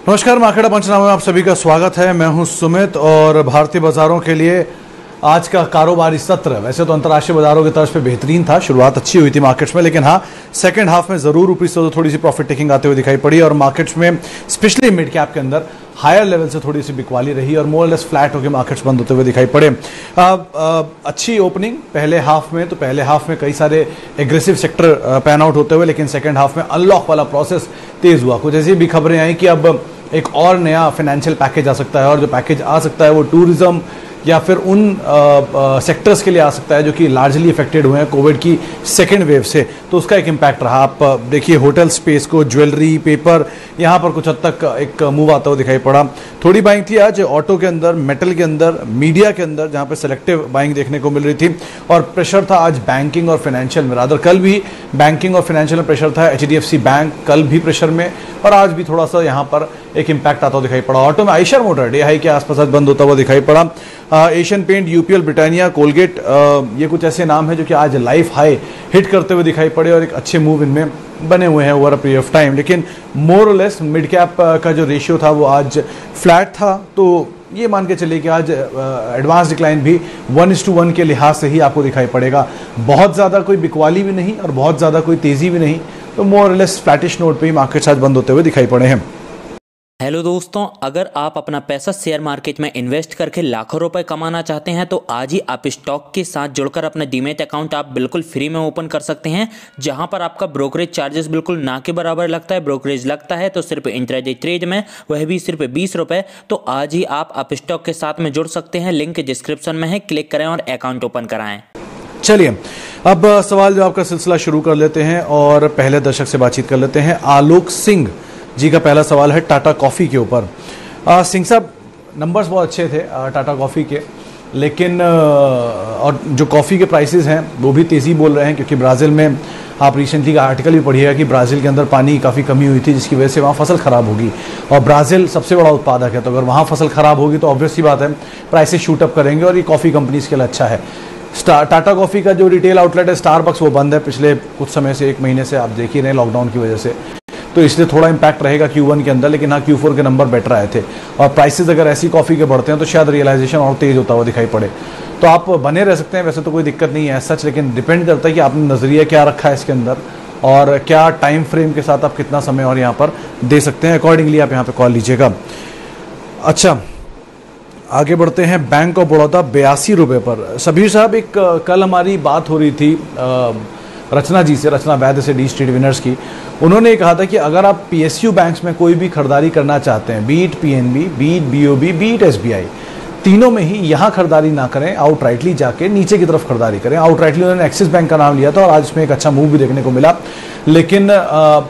नमस्कार, मार्केट पंचनामे में आप सभी का स्वागत है। मैं हूं सुमित और भारतीय बाजारों के लिए आज का कारोबारी सत्र वैसे तो अंतर्राष्ट्रीय बाजारों की तर्ज पे बेहतरीन था। शुरुआत अच्छी हुई थी मार्केट्स में, लेकिन हाँ, सेकंड हाफ में जरूर ऊपरी से थोड़ी सी प्रॉफिट टेकिंग आते हुए दिखाई पड़ी और मार्केट्स में स्पेशली मिड कैप के अंदर हायर लेवल से थोड़ी सी बिकवाली रही और मोर लेस फ्लैट होकर मार्केट्स बंद होते हुए दिखाई पड़े। अच्छी ओपनिंग पहले हाफ में, तो पहले हाफ में कई सारे एग्रेसिव सेक्टर पैन आउट होते हुए, लेकिन सेकंड हाफ में अनलॉक वाला प्रोसेस तेज हुआ। कुछ ऐसी भी खबरें आई कि अब एक और नया फाइनेंशियल पैकेज आ सकता है और जो पैकेज आ सकता है वो टूरिज्म या फिर उन सेक्टर्स के लिए आ सकता है जो कि लार्जली इफेक्टेड हुए हैं कोविड की सेकेंड वेव से, तो उसका एक इम्पैक्ट रहा। आप देखिए होटल स्पेस को, ज्वेलरी, पेपर, यहाँ पर कुछ हद तक एक मूव आता हुआ दिखाई पड़ा। थोड़ी बाइंग थी आज ऑटो के अंदर, मेटल के अंदर, मीडिया के अंदर, जहाँ पे सेलेक्टिव बाइंग देखने को मिल रही थी और प्रेशर था आज बैंकिंग और फाइनेंशियल में। रादर कल भी बैंकिंग और फाइनेंशियल में प्रेशर था। HDFC बैंक कल भी प्रेशर में और आज भी थोड़ा सा यहाँ पर एक इम्पैक्ट आता हुआ दिखाई पड़ा। ऑटो में आयशर मोटर डे हाई के आसपास आज बंद होता हुआ दिखाई पड़ा। Asian Paint, UPL, Britannia, Colgate, ये कुछ ऐसे नाम हैं जो कि आज लाइफ हाई हिट करते हुए दिखाई पड़े और एक अच्छे मूव इनमें बने हुए हैं over a period of time. लेकिन मोर और लेस मिड कैप का जो रेशियो था वो आज फ्लैट था, तो ये मान के चलिए कि आज एडवांस डिक्लाइन भी 1:1 के लिहाज से ही आपको दिखाई पड़ेगा। बहुत ज़्यादा कोई बिकवाली भी नहीं और बहुत ज़्यादा कोई तेज़ी भी नहीं, तो मोर और लेस फ्लैटिश नोट पे ही मार्केट्स आज बंद होते हुए दिखाई पड़े हैं। हेलो दोस्तों, अगर आप अपना पैसा शेयर मार्केट में इन्वेस्ट करके लाखों रुपए कमाना चाहते हैं तो आज ही आप स्टॉक के साथ जुड़कर अपना डीमैट अकाउंट आप बिल्कुल फ्री में ओपन कर सकते हैं, जहां पर आपका ब्रोकरेज चार्जेस बिल्कुल ना के बराबर लगता है। ब्रोकरेज लगता है तो सिर्फ इंट्राडे ट्रेड में, वह भी सिर्फ 20 रुपये। तो आज ही आप स्टॉक के साथ में जुड़ सकते हैं, लिंक डिस्क्रिप्शन में है, क्लिक करें और अकाउंट ओपन कराएं। चलिए अब सवाल जवाब का सिलसिला शुरू कर लेते हैं और पहले दर्शक से बातचीत कर लेते हैं। आलोक सिंह जी का पहला सवाल है टाटा कॉफ़ी के ऊपर। सिंह साहब, नंबर्स बहुत अच्छे थे टाटा कॉफ़ी के, लेकिन और जो कॉफ़ी के प्राइसेस हैं वो भी तेज़ी बोल रहे हैं, क्योंकि ब्राज़ील में आप रिसेंटली का आर्टिकल भी पढ़िएगा कि ब्राज़ील के अंदर पानी की काफ़ी कमी हुई थी, जिसकी वजह से वहाँ फसल ख़राब होगी और ब्राज़ील सबसे बड़ा उत्पादक है, तो अगर वहाँ फसल ख़राब होगी तो ऑब्वियस सी बात है प्राइसेस शूट अप करेंगे और ये कॉफ़ी कंपनीज़ के लिए अच्छा है। टाटा कॉफ़ी का जो रिटेल आउटलेट है स्टारबक्स, वो बंद है पिछले कुछ समय से, 1 महीने से आप देख ही रहे हैं लॉकडाउन की वजह से, तो इसलिए थोड़ा इम्पैक्ट रहेगा Q1 के अंदर। लेकिन हाँ, Q4 के नंबर बेटर आए थे और प्राइसेस अगर ऐसी कॉफ़ी के बढ़ते हैं तो शायद रियलाइजेशन और तेज़ होता हुआ दिखाई पड़े। तो आप बने रह सकते हैं, वैसे तो कोई दिक्कत नहीं है सच, लेकिन डिपेंड करता है कि आपने नज़रिया क्या रखा है इसके अंदर और क्या टाइम फ्रेम के साथ आप कितना समय और यहाँ पर दे सकते हैं, अकॉर्डिंगली आप यहाँ पर कॉल लीजिएगा। अच्छा, आगे बढ़ते हैं। बैंक ऑफ बड़ौदा 82 रुपये पर। सबीर साहब, एक कल हमारी बात हो रही थी रचना जी से, रचना वैद्य से, डी स्ट्रीट विनर्स की। उन्होंने कहा था कि अगर आप PSU बैंक्स में कोई भी खरीदारी करना चाहते हैं, beat PNB, beat BOB, beat SBI, तीनों में ही यहाँ खरीदारी ना करें, आउटराइटली जाके नीचे की तरफ खरीदारी करें। आउटराइटली उन्होंने एक्सिस बैंक का नाम लिया था और आज इसमें एक अच्छा मूव भी देखने को मिला, लेकिन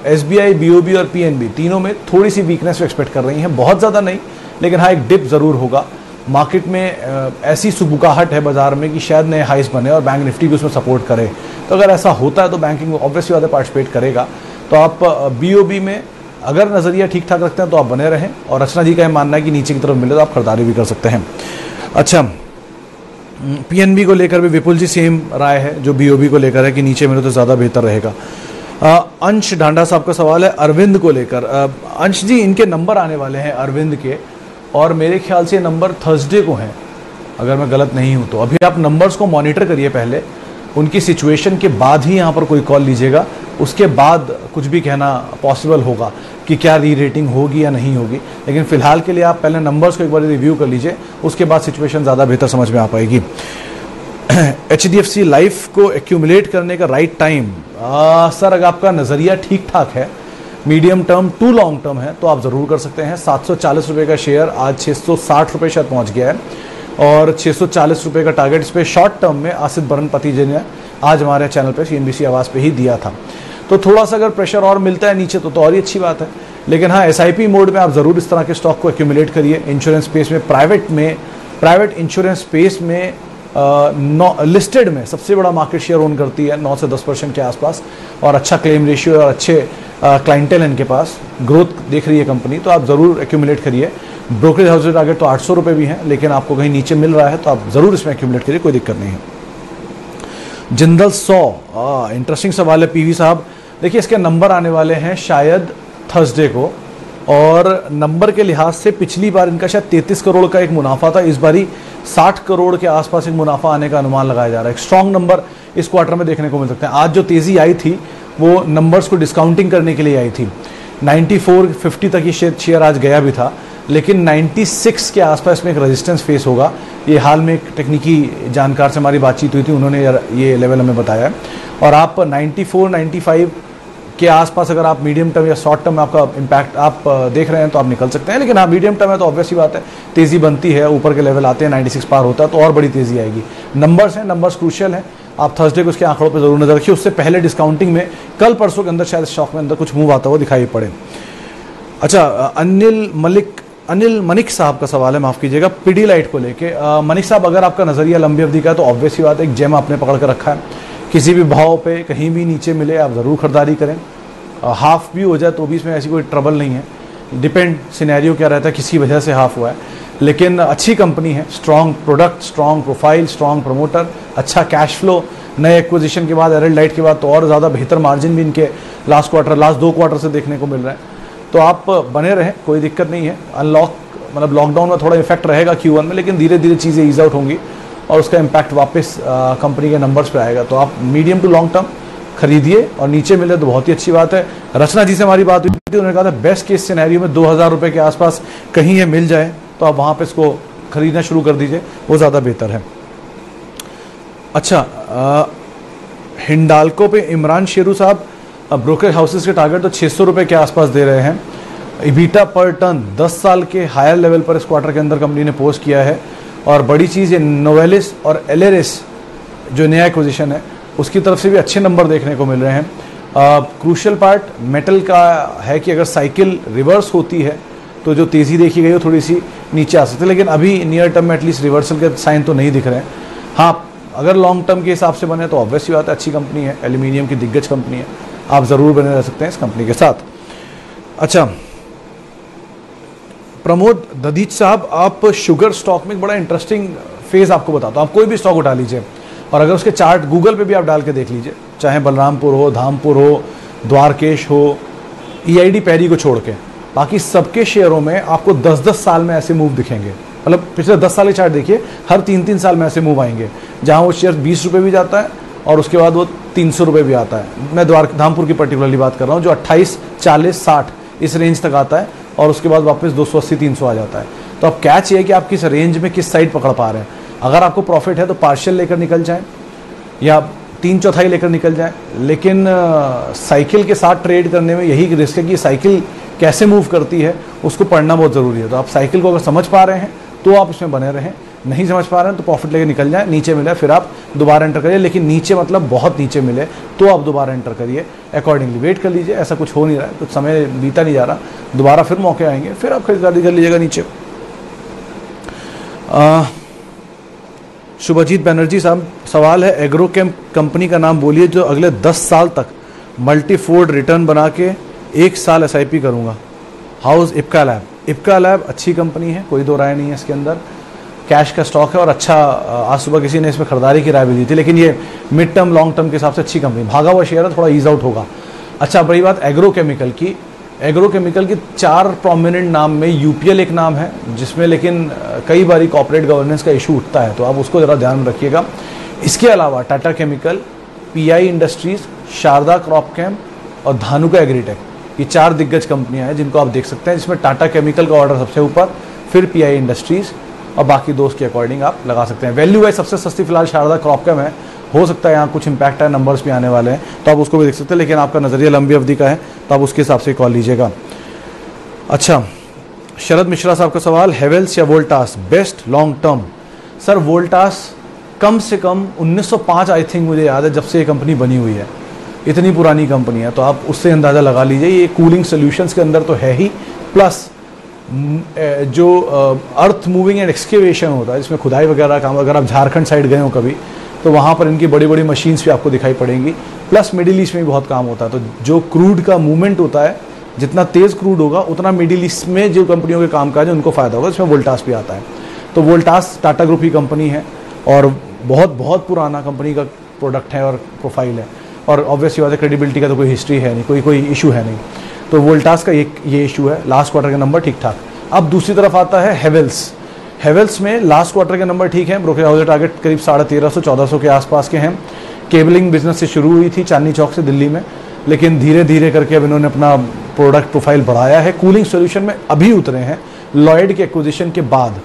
SBI, BOB और PNB तीनों में थोड़ी सी वीकनेस एक्सपेक्ट कर रही हैं, बहुत ज़्यादा नहीं, लेकिन हाँ एक डिप ज़रूर होगा। मार्केट में ऐसी सुबुकाहट है बाजार में कि शायद नए हाइस बने और बैंक निफ्टी भी उसमें सपोर्ट करे, तो अगर ऐसा होता है तो बैंकिंग ऑब्वियसली ज़्यादा पार्टिसिपेट करेगा। तो आप BOB में अगर नज़रिया ठीक ठाक रखते हैं तो आप बने रहें और रचना जी का यह मानना है कि नीचे की तरफ मिले तो आप खरीदारी भी कर सकते हैं। अच्छा, PNB को लेकर भी विपुल जी सेम राय है जो BOB को लेकर है कि नीचे मिले तो ज़्यादा बेहतर रहेगा। अंश ढांडा साहब का सवाल है अरविंद को लेकर। अंश जी, इनके नंबर आने वाले हैं अरविंद के, और मेरे ख्याल से नंबर थर्सडे को हैं अगर मैं गलत नहीं हूँ तो। अभी आप नंबर्स को मॉनिटर करिए, पहले उनकी सिचुएशन के बाद ही यहाँ पर कोई कॉल लीजिएगा, उसके बाद कुछ भी कहना पॉसिबल होगा कि क्या री रेटिंग होगी या नहीं होगी। लेकिन फिलहाल के लिए आप पहले नंबर्स को एक बार रिव्यू कर लीजिए, उसके बाद सिचुएशन ज़्यादा बेहतर समझ में आ पाएगी। HDFC लाइफ को एक्यूमुलेट करने का राइट टाइम, सर अगर आपका नज़रिया ठीक ठाक है, medium term to long term है, तो आप ज़रूर कर सकते हैं। 740 रुपये का शेयर आज 660 रुपये शायद पहुँच गया है और 640 रुपये का टारगेट इस पर शॉर्ट टर्म में आसिफ बरनपति जी ने आज हमारे चैनल पे CNBC आवाज़ पे ही दिया था। तो थोड़ा सा अगर प्रेशर और मिलता है नीचे तो और ही अच्छी बात है, लेकिन हाँ SIP मोड में आप ज़रूर इस तरह के स्टॉक को एक्यूमुलेट करिए। इंश्योरेंस स्पेस में, प्राइवेट इंश्योरेंस स्पेस में लिस्टेड में सबसे बड़ा मार्केट शेयर ओन करती है, 9 से 10% के आसपास, और अच्छा क्लेम रेशियो और अच्छे क्लाइंटेल इनके पास, ग्रोथ देख रही है कंपनी, तो आप ज़रूर एक्यूमुलेट करिए। ब्रोकरेज हाउस टारगेट तो 800 रुपये भी हैं, लेकिन आपको कहीं नीचे मिल रहा है तो आप ज़रूर इसमें एक्यूमुलेट करिए, कोई दिक्कत नहीं है। जिंदल 100, इंटरेस्टिंग सवाल है PV साहब। देखिए इसके नंबर आने वाले हैं शायद थर्सडे को, और नंबर के लिहाज से पिछली बार इनका शायद 33 करोड़ का एक मुनाफा था, इस बारी 60 करोड़ के आसपास एक मुनाफा आने का अनुमान लगाया जा रहा है। एक स्ट्रॉन्ग नंबर इस क्वार्टर में देखने को मिल सकते हैं। आज जो तेज़ी आई थी वो नंबर्स को डिस्काउंटिंग करने के लिए आई थी। 94.50 तक ये शेयर आज गया भी था, लेकिन 96 के आसपास में एक रेजिस्टेंस फेस होगा। ये हाल में एक तकनीकी जानकार से हमारी बातचीत हुई थी, उन्होंने ये लेवल हमें बताया। और आप 94-95 के आसपास अगर आप मीडियम टर्म या शॉर्ट टर्म में आपका इम्पैक्ट आप देख रहे हैं तो आप निकल सकते हैं। लेकिन हाँ, मीडियम टर्म है तो ऑब्वियस ही बात है, तेज़ी बनती है, ऊपर के लेवल आते हैं, 96 पार होता है तो और बड़ी तेज़ी आएगी। नंबर्स हैं, नंबर्स क्रूशियल हैं, आप थर्सडे को उसके आंकड़ों पर जरूर नजर रखिए। उससे पहले डिस्काउंटिंग में कल परसों के अंदर शायद स्टॉक में अंदर कुछ मूव आता हुआ दिखाई पड़े। अच्छा, अनिल मनिक साहब का सवाल है, माफ़ कीजिएगा, पीडीलाइट को लेके। मनिक साहब, अगर आपका नज़रिया लंबी अवधि का है तो ऑब्वियस ही बात है, एक जेम आपने पकड़ कर रखा है, किसी भी भाव पे कहीं भी नीचे मिले आप ज़रूर खरीदारी करें। हाफ भी हो जाए तो भी इसमें ऐसी कोई ट्रबल नहीं है, डिपेंड सिनेरियो क्या रहता है, किसी वजह से हाफ हुआ है, लेकिन अच्छी कंपनी है, strong product, strong profile, strong promoter, अच्छा कैश फ्लो, नए एक्विजिशन के बाद, एरल लाइट के बाद तो और ज़्यादा बेहतर मार्जिन भी इनके लास्ट 2 क्वार्टर से देखने को मिल रहा है। तो आप बने रहें, कोई दिक्कत नहीं है। मतलब लॉकडाउन में थोड़ा इफेक्ट रहेगा Q1 में, लेकिन धीरे धीरे चीज़ें ईज आउट होंगी और उसका इम्पैक्ट वापस कंपनी के नंबर्स पे आएगा। तो आप मीडियम टू लॉन्ग टर्म खरीदिए और नीचे मिले तो बहुत ही अच्छी बात है। रचना जी से हमारी बात हुई थी, उन्होंने कहा था बेस्ट केस सिनेरियो में 2000 रुपये के आसपास कहीं ये मिल जाए तो आप वहाँ पे इसको खरीदना शुरू कर दीजिए, वो ज़्यादा बेहतर है। अच्छा, हिंडाल्को पे इमरान शेरू साहब, ब्रोकर हाउसेस के टारगेट तो 600 रुपये के आसपास दे रहे हैं। इबीटा पर टन 10 साल के हायर लेवल पर इस क्वार्टर के अंदर कंपनी ने पोस्ट किया है। और बड़ी चीज़ ये नोवेलिस और एलेरिस जो नया एक्विजिशन है उसकी तरफ से भी अच्छे नंबर देखने को मिल रहे हैं। क्रूशियल पार्ट मेटल का है कि अगर साइकिल रिवर्स होती है तो जो तेज़ी देखी गई हो थोड़ी सी नीचे आ सकती है, लेकिन अभी नियर टर्म में एटलीस्ट रिवर्सल के साइन तो नहीं दिख रहे हैं। हाँ, अगर लॉन्ग टर्म के हिसाब से बने तो ऑब्वियस ही बात है, अच्छी कंपनी है, एल्यूमिनियम की दिग्गज कंपनी है, आप ज़रूर बने रह सकते हैं इस कंपनी के साथ। अच्छा, प्रमोद दधीच साहब, आप शुगर स्टॉक में एक बड़ा इंटरेस्टिंग फेज़ आपको बताता हूँ। आप कोई भी स्टॉक उठा लीजिए और अगर उसके चार्ट गूगल पे भी आप डाल के देख लीजिए, चाहे बलरामपुर हो, धामपुर हो, द्वारकेश हो, EID पैरी को छोड़ के, बाकी सबके शेयरों में आपको 10-10 साल में ऐसे मूव दिखेंगे। मतलब पिछले 10 साल के चार्ट देखिए, हर 3-3 साल में ऐसे मूव आएंगे, जहाँ वो शेयर 20 रुपये भी जाता है और उसके बाद वो 300 रुपये भी आता है। मैं धामपुर की पर्टिकुलरली बात कर रहा हूँ, जो 28, 40, 60 इस रेंज तक आता है और उसके बाद वापस 280-300 आ जाता है। तो अब कैच ये है कि आप किस रेंज में किस साइड पकड़ पा रहे हैं। अगर आपको प्रॉफिट है तो पार्शियल लेकर निकल जाएं या 3/4 लेकर निकल जाएं, लेकिन साइकिल के साथ ट्रेड करने में यही रिस्क है कि साइकिल कैसे मूव करती है उसको पढ़ना बहुत ज़रूरी है। तो आप साइकिल को अगर समझ पा रहे हैं तो आप इसमें बने रहें, नहीं समझ पा रहे हैं तो प्रॉफिट लेकर निकल जाएं। नीचे मिले फिर आप दोबारा एंटर करिए, लेकिन नीचे मतलब बहुत नीचे मिले तो आप दोबारा एंटर करिए, अकॉर्डिंगली वेट कर लीजिए। ऐसा कुछ हो नहीं रहा है, कुछ समय बीता नहीं जा रहा, दोबारा फिर मौके आएंगे, फिर आप खरीदारी कर लीजिएगा नीचे। शुभजीत बनर्जी साहब, सवाल है एग्रोकेम कंपनी का नाम बोलिए जो अगले 10 साल तक मल्टीफोल्ड रिटर्न बना के 1 साल SIP करूँगा। House Ipca lab. Ipca lab अच्छी कंपनी है, कोई दो राय नहीं है इसके अंदर, कैश का स्टॉक है और अच्छा, आज सुबह किसी ने इसमें खरीदारी की राय भी दी थी, लेकिन ये मिड टर्म लॉन्ग टर्म के हिसाब से अच्छी कंपनी, भागा हुआ शेयर है, थोड़ा ईज आउट होगा। अच्छा, बड़ी बात एग्रोकेमिकल की, एग्रोकेमिकल की 4 प्रोमिनेंट नाम में UPL एक नाम है जिसमें लेकिन कई बार कॉर्पोरेट गवर्नेंस का इशू उठता है, तो आप उसको ज़रा ध्यान में रखिएगा। इसके अलावा Tata chemical, PI industries, Sharda Cropchem और धानुका एग्रीटेक, ये 4 दिग्गज कंपनियां हैं जिनको आप देख सकते हैं, जिसमें टाटा केमिकल का ऑर्डर सबसे ऊपर, फिर PI इंडस्ट्रीज़ और बाकी दोस्त के अकॉर्डिंग आप लगा सकते हैं। वैल्यू वाइज सबसे सस्ती फिलहाल शारदा क्रॉपकेम है, हो सकता है यहाँ कुछ इंपैक्ट है, नंबर्स भी आने वाले हैं तो आप उसको भी देख सकते हैं, लेकिन आपका नज़रिया लंबी अवधि का है तो आप उसके हिसाब से कॉल लीजिएगा। अच्छा, शरद मिश्रा साहब का सवाल, हेवेल्स या Voltas best long term. Sir Voltas कम से कम 1905 आई थिंक मुझे याद है जब से ये कंपनी बनी हुई है, इतनी पुरानी कंपनी है, तो आप उससे अंदाज़ा लगा लीजिए। ये कूलिंग सोल्यूशंस के अंदर तो है ही, प्लस जो अर्थ मूविंग एंड एक्सकेवेशन होता है जिसमें खुदाई वगैरह काम, अगर आप झारखंड साइड गए हो कभी तो वहाँ पर इनकी बड़ी बड़ी मशीन्स भी आपको दिखाई पड़ेंगी, प्लस मिडिल ईस्ट में भी बहुत काम होता है। तो जो क्रूड का मूवमेंट होता है, जितना तेज़ क्रूड होगा उतना मिडिल ईस्ट में जो कंपनियों के काम काज है उनको फ़ायदा होगा, इसमें वोल्टास भी आता है। तो वोल्टास टाटा ग्रुप की कंपनी है और बहुत बहुत पुराना कंपनी का प्रोडक्ट है और प्रोफाइल है, और ऑब्वियसली बात है क्रेडिबिलिटी का तो कोई हिस्ट्री है नहीं, कोई इशू है नहीं। तो वोल्टास का ये इशू है, लास्ट क्वार्टर के नंबर ठीक ठाक। अब दूसरी तरफ आता है हेवेल्स में लास्ट क्वार्टर के नंबर ठीक हैं, ब्रोकरेज हाउस टारगेट करीब 1350-1400 के आसपास के हैं। केबलिंग बिजनेस से शुरू हुई थी चांदनी चौक से दिल्ली में, लेकिन धीरे धीरे करके अब इन्होंने अपना प्रोडक्ट प्रोफाइल बढ़ाया है। कूलिंग सोल्यूशन में अभी उतरे हैं लॉयड के एक्विजिशन के बाद,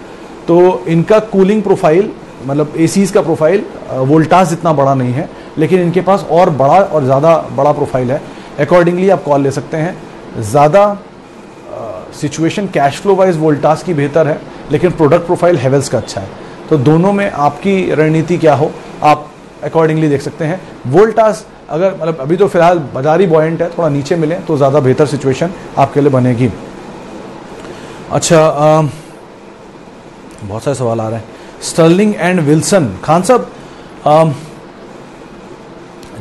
तो इनका कूलिंग प्रोफाइल मतलब एसीज का प्रोफाइल वोल्टास जितना बड़ा नहीं है, लेकिन इनके पास और बड़ा और ज़्यादा बड़ा प्रोफाइल है। अकॉर्डिंगली आप कॉल ले सकते हैं। ज़्यादा situation cash flow wise Voltas की बेहतर है, लेकिन प्रोडक्ट प्रोफाइल हेवेल्स का अच्छा है। तो दोनों में आपकी रणनीति क्या हो आप अकॉर्डिंगली देख सकते हैं। वोल्टास अगर मतलब अभी तो फिलहाल बाजारी बॉयंट है, थोड़ा नीचे मिले तो ज़्यादा बेहतर सिचुएशन आपके लिए बनेगी। अच्छा, बहुत सारे सवाल आ रहे हैं। स्टर्लिंग एंड विल्सन, खान साहब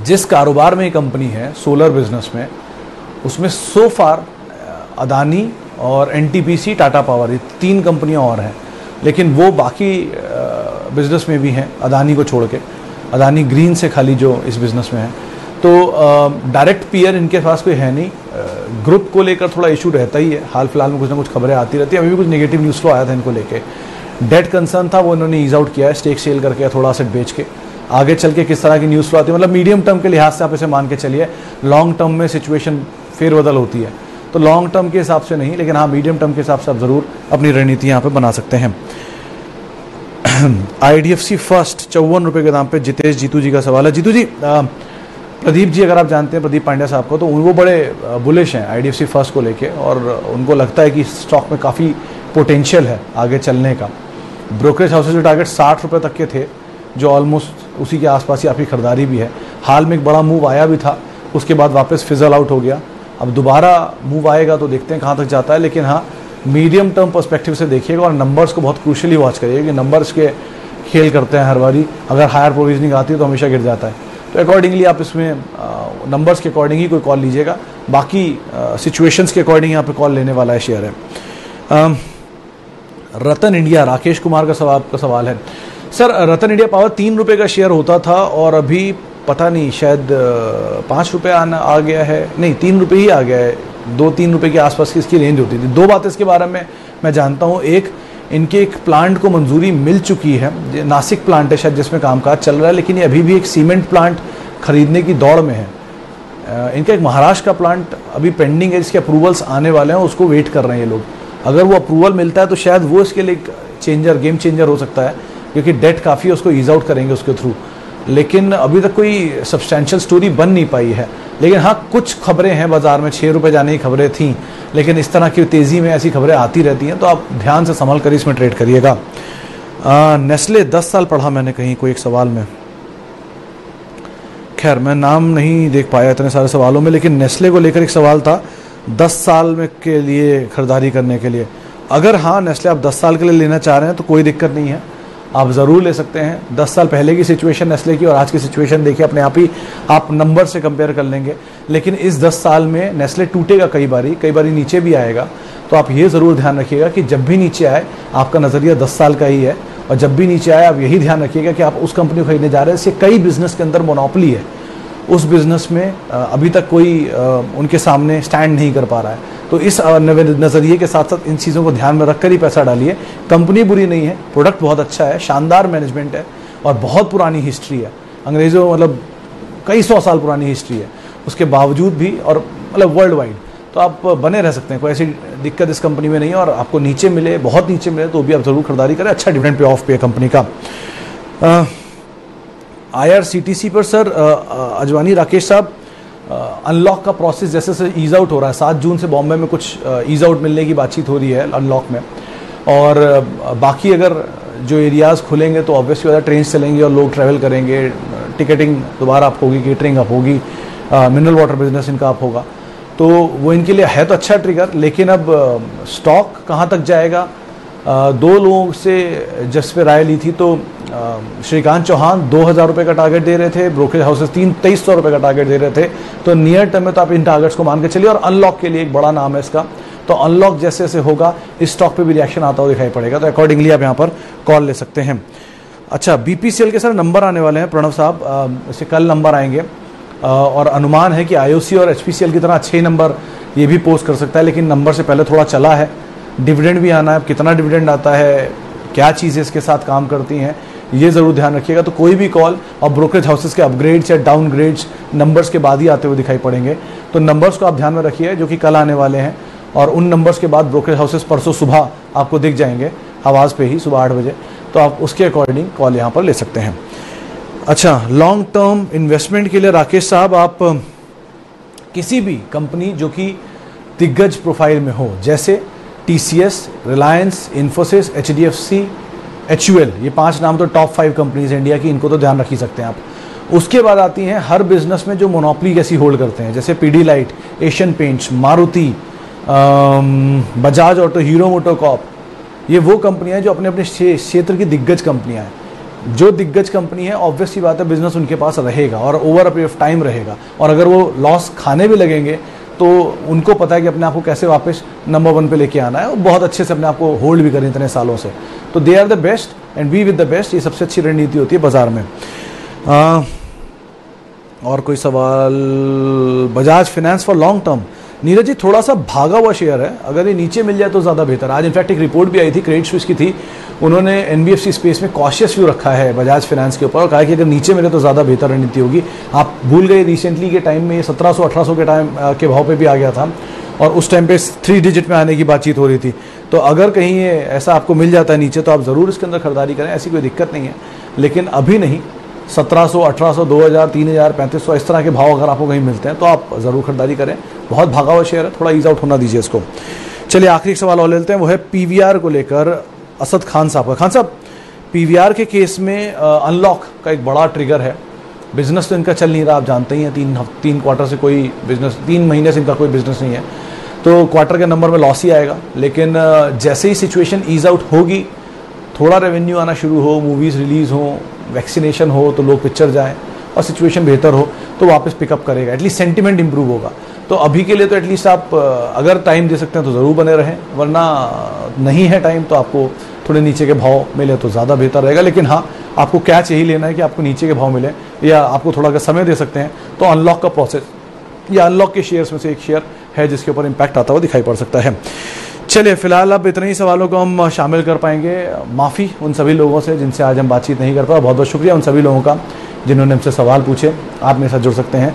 जिस कारोबार में ये कंपनी है सोलर बिजनेस में, उसमें सो फार अदानी और एनटीपीसी, टाटा पावर, ये 3 कंपनियां और हैं, लेकिन वो बाकी बिजनेस में भी हैं अदानी को छोड़ के। अदानी ग्रीन से खाली जो इस बिजनेस में है, तो डायरेक्ट पीयर इनके पास कोई है नहीं। ग्रुप को लेकर थोड़ा इशू रहता ही है, हाल फिलहाल में कुछ ना कुछ खबरें आती रहती है। अभी भी कुछ नेगेटिव न्यूज़ फ्लो आया था इनको लेके। डेट कंसर्न था, वो इन्होंने ईज आउट किया है स्टेक सेल करके, थोड़ा सेट बेच के। आगे चल के किस तरह की न्यूज़ फ्लो आती है, मतलब मीडियम टर्म के लिहाज से आप इसे मान के चलिए। लॉन्ग टर्म में सिचुएशन फेरबदल होती है, तो लॉन्ग टर्म के हिसाब से नहीं, लेकिन हाँ मीडियम टर्म के हिसाब से आप ज़रूर अपनी रणनीति यहाँ पे बना सकते हैं। IDFC फर्स्ट 54 रुपये के दाम पे जितेश जीतू जी का सवाल है। जीतू जी, प्रदीप जी अगर आप जानते हैं प्रदीप पांड्या साहब को, तो वो बड़े बुलिश हैं IDFC फर्स्ट को लेके, और उनको लगता है कि स्टॉक में काफ़ी पोटेंशियल है आगे चलने का। ब्रोकरेज हाउसेज के टारगेट 60 रुपये तक के थे, जो ऑलमोस्ट उसी के आसपास ही आपकी खरीदारी भी है। हाल में एक बड़ा मूव आया भी था, उसके बाद वापस फिजल आउट हो गया। अब दोबारा मूव आएगा तो देखते हैं कहाँ तक जाता है, लेकिन हाँ मीडियम टर्म पर्सपेक्टिव से देखिएगा और नंबर्स को बहुत क्रूशली वॉच करिएगा कि नंबर्स के खेल करते हैं हर बारी। अगर हायर प्रोविजनिंग आती है तो हमेशा गिर जाता है, तो अकॉर्डिंगली आप इसमें नंबर्स के अकॉर्डिंग ही कोई कॉल लीजिएगा, बाकी सिचुएशंस के अकॉर्डिंग यहाँ पे कॉल लेने वाला है शेयर है। रतन इंडिया, राकेश कुमार का सवाल है। सर, रतन इंडिया पावर 3 रुपये का शेयर होता था और अभी पता नहीं शायद 5 रुपये आ गया है, नहीं 3 रुपये ही आ गया है। 2-3 रुपये के आसपास की इसकी रेंज होती थी। 2 बातें इसके बारे में मैं जानता हूँ। एक, इनके एक प्लांट को मंजूरी मिल चुकी है, नासिक प्लांट है शायद जिसमें कामकाज चल रहा है, लेकिन ये अभी भी एक सीमेंट प्लांट खरीदने की दौड़ में है। इनका एक महाराष्ट्र का प्लांट अभी पेंडिंग है, जिसके अप्रूवल्स आने वाले हैं, उसको वेट कर रहे हैं ये लोग। अगर वो अप्रूवल मिलता है तो शायद वो इसके लिए गेम चेंजर हो सकता है, क्योंकि डेट काफ़ी उसको ईज आउट करेंगे उसके थ्रू। लेकिन अभी तक कोई सब्सटैंशियल स्टोरी बन नहीं पाई है। लेकिन हाँ, कुछ खबरें हैं बाजार में, 6 रुपये जाने की खबरें थीं, लेकिन इस तरह की तेज़ी में ऐसी खबरें आती रहती हैं, तो आप ध्यान से संभल कर इसमें ट्रेड करिएगा। नेस्ले 10 साल पढ़ा मैंने कहीं कोई एक सवाल में, खैर मैं नाम नहीं देख पाया इतने सारे सवालों में, लेकिन नेस्ले को लेकर एक सवाल था 10 साल में के लिए खरीदारी करने के लिए। अगर हाँ नेस्ले आप 10 साल के लिए लेना चाह रहे हैं तो कोई दिक्कत नहीं है, आप ज़रूर ले सकते हैं। 10 साल पहले की सिचुएशन नेस्ले की और आज की सिचुएशन देखिए, अपने आप ही आप नंबर से कंपेयर कर लेंगे। लेकिन इस 10 साल में नेस्ले टूटेगा कई बारी नीचे भी आएगा, तो आप ये ज़रूर ध्यान रखिएगा कि जब भी नीचे आए आपका नज़रिया 10 साल का ही है, और जब भी नीचे आए आप यही ध्यान रखिएगा कि आप उस कंपनी को खरीदने जा रहे हैं इससे कई बिजनेस के अंदर मोनोपोली है, उस बिज़नेस में अभी तक कोई उनके सामने स्टैंड नहीं कर पा रहा है। तो इस नज़रिए के साथ साथ इन चीज़ों को ध्यान में रखकर ही पैसा डालिए। कंपनी बुरी नहीं है, प्रोडक्ट बहुत अच्छा है, शानदार मैनेजमेंट है और बहुत पुरानी हिस्ट्री है, अंग्रेज़ों मतलब कई 100 साल पुरानी हिस्ट्री है, उसके बावजूद भी, और मतलब वर्ल्ड वाइड, तो आप बने रह सकते हैं। कोई ऐसी दिक्कत इस कंपनी में नहीं है, और आपको नीचे मिले, बहुत नीचे मिले तो भी आप ज़रूर खरीदारी करें। अच्छा डिविडेंड पे ऑफ पे कंपनी का। IRCTC पर सर अजवानी राकेश साहब, अनलॉक का प्रोसेस जैसे से ईज आउट हो रहा है। 7 जून से बॉम्बे में कुछ ईज आउट मिलने की बातचीत हो रही है अनलॉक में, और बाकी अगर जो एरियाज़ खुलेंगे तो ऑब्वियसली ज़्यादा ट्रेन चलेंगे और लोग ट्रैवल करेंगे, टिकटिंग दोबारा अप होगी, केटरिंग अप होगी, मिनरल वाटर बिजनेस इनका अप होगा, तो वो इनके लिए है तो अच्छा ट्रिगर। लेकिन अब स्टॉक कहाँ तक जाएगा, 2 लोगों से जिस पे राय ली थी, तो श्रीकांत चौहान 2000 रुपये का टारगेट दे रहे थे, ब्रोकरेज हाउसेस 2300 रुपये का टारगेट दे रहे थे। तो नियर टर्म में तो आप इन टारगेट्स को मान के चलिए, और अनलॉक के लिए एक बड़ा नाम है इसका, तो अनलॉक जैसे जैसे होगा इस स्टॉक पे भी रिएक्शन आता हुआ दिखाई पड़ेगा, तो अकॉर्डिंगली आप यहाँ पर कॉल ले सकते हैं। अच्छा, BPCL के सर नंबर आने वाले हैं प्रणव साहब, इससे कल नंबर आएंगे, और अनुमान है कि IOC और HPCL की तरह अच्छे नंबर ये भी पोस्ट कर सकता है, लेकिन नंबर से पहले थोड़ा चला है, डिविडेंड भी आना है, कितना डिविडेंड आता है, क्या चीज़ें इसके साथ काम करती हैं, ये ज़रूर ध्यान रखिएगा। तो कोई भी कॉल और ब्रोकरेज हाउसेस के अपग्रेड्स या डाउनग्रेड्स नंबर्स के बाद ही आते हुए दिखाई पड़ेंगे, तो नंबर्स को आप ध्यान में रखिए जो कि कल आने वाले हैं, और उन नंबर्स के बाद ब्रोकरेज हाउसेस परसों सुबह आपको दिख जाएंगे आवाज़ पे ही, सुबह 8 बजे, तो आप उसके अकॉर्डिंग कॉल यहाँ पर ले सकते हैं। अच्छा, लॉन्ग टर्म इन्वेस्टमेंट के लिए राकेश साहब, आप किसी भी कंपनी जो कि दिग्गज प्रोफाइल में हो, जैसे TCS, Reliance, Infosys, HDFC, HUL, ये 5 नाम तो टॉप 5 कंपनीज इंडिया की, इनको तो ध्यान रख ही सकते हैं आप। उसके बाद आती हैं हर बिजनेस में जो मोनोपोली कैसी होल्ड करते हैं, जैसे Pidilite, Asian paints, Maruti, Bajaj auto, hero MotoCorp, ये वो कंपनियां हैं जो अपने अपने क्षेत्र की दिग्गज कंपनियां हैं। जो दिग्गज कंपनी है, ऑब्वियस सी बात है, बिजनेस उनके पास रहेगा और over a period of time रहेगा, और अगर वो लॉस खाने भी लगेंगे तो उनको पता है कि अपने आप को कैसे वापस नंबर 1 पे लेके आना है, और बहुत अच्छे से अपने आप को होल्ड भी करें इतने सालों से। तो they are the best and we with the best, ये सबसे अच्छी रणनीति होती है बाजार में। और कोई सवाल? Bajaj finance for long term, Neeraj ji थोड़ा सा भागा हुआ शेयर है, अगर ये नीचे मिल जाए तो ज़्यादा बेहतर। आज इनफैक्ट एक रिपोर्ट भी आई थी, क्रेडिट स्विस की थी, उन्होंने NBFC स्पेस में कॉशियस व्यू रखा है बजाज फाइनेंस के ऊपर, और कहा कि अगर नीचे मिले तो ज़्यादा बेहतर रणनीति होगी। आप भूल गए रिसेंटली के टाइम में ये 1700-1800 के टाइम के भाव पे भी आ गया था, और उस टाइम पे 3 डिजिट में आने की बातचीत हो रही थी। तो अगर कहीं ये ऐसा आपको मिल जाता है नीचे, तो आप ज़रूर इसके अंदर खरीदारी करें, ऐसी कोई दिक्कत नहीं है, लेकिन अभी नहीं। 1700, 1800, 2000, 3000, 3500 इस तरह के भाव अगर आपको कहीं मिलते हैं तो आप ज़रूर खरीदारी करें। बहुत भागा हुआ शेयर है, थोड़ा ईज आउट होना दीजिए इसको। चलिए आखिरी सवाल और लेते हैं, वो है PVR को लेकर असद खान साहब का। खान साहब, PVR के केस में अनलॉक का एक बड़ा ट्रिगर है। बिजनेस तो इनका चल नहीं रहा, आप जानते ही हैं, 3 क्वार्टर से कोई बिजनेस, 3 महीने से इनका कोई बिजनेस नहीं है, तो क्वार्टर के नंबर में लॉस ही आएगा। लेकिन जैसे ही सिचुएशन ईज आउट होगी, थोड़ा रेवेन्यू आना शुरू हो, मूवीज़ रिलीज़ हो, वैक्सीनेशन हो, तो लोग पिक्चर जाएँ और सिचुएशन बेहतर हो तो वापस पिकअप करेगा, एटलीस्ट सेंटिमेंट इंप्रूव होगा। तो अभी के लिए तो एटलीस्ट आप अगर टाइम दे सकते हैं तो ज़रूर बने रहें, वरना नहीं है टाइम तो आपको थोड़े नीचे के भाव मिले तो ज़्यादा बेहतर रहेगा। लेकिन हाँ, आपको कैच यही लेना है कि आपको नीचे के भाव मिले, या आपको थोड़ा अगर समय दे सकते हैं तो अनलॉक का प्रोसेस, या अनलॉक के शेयर्स में से एक शेयर है जिसके ऊपर इम्पैक्ट आता हुआ दिखाई पड़ सकता है। चलिए फिलहाल अब इतने ही सवालों को हम शामिल कर पाएंगे। माफ़ी उन सभी लोगों से जिनसे आज हम बातचीत नहीं कर पाए, बहुत बहुत शुक्रिया उन सभी लोगों का जिन्होंने हमसे सवाल पूछे। आप मेरे साथ जुड़ सकते हैं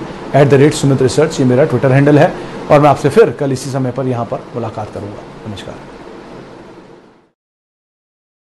@सुमित रिसर्च, ये मेरा ट्विटर हैंडल है, और मैं आपसे फिर कल इसी समय पर यहाँ पर मुलाकात करूँगा। नमस्कार।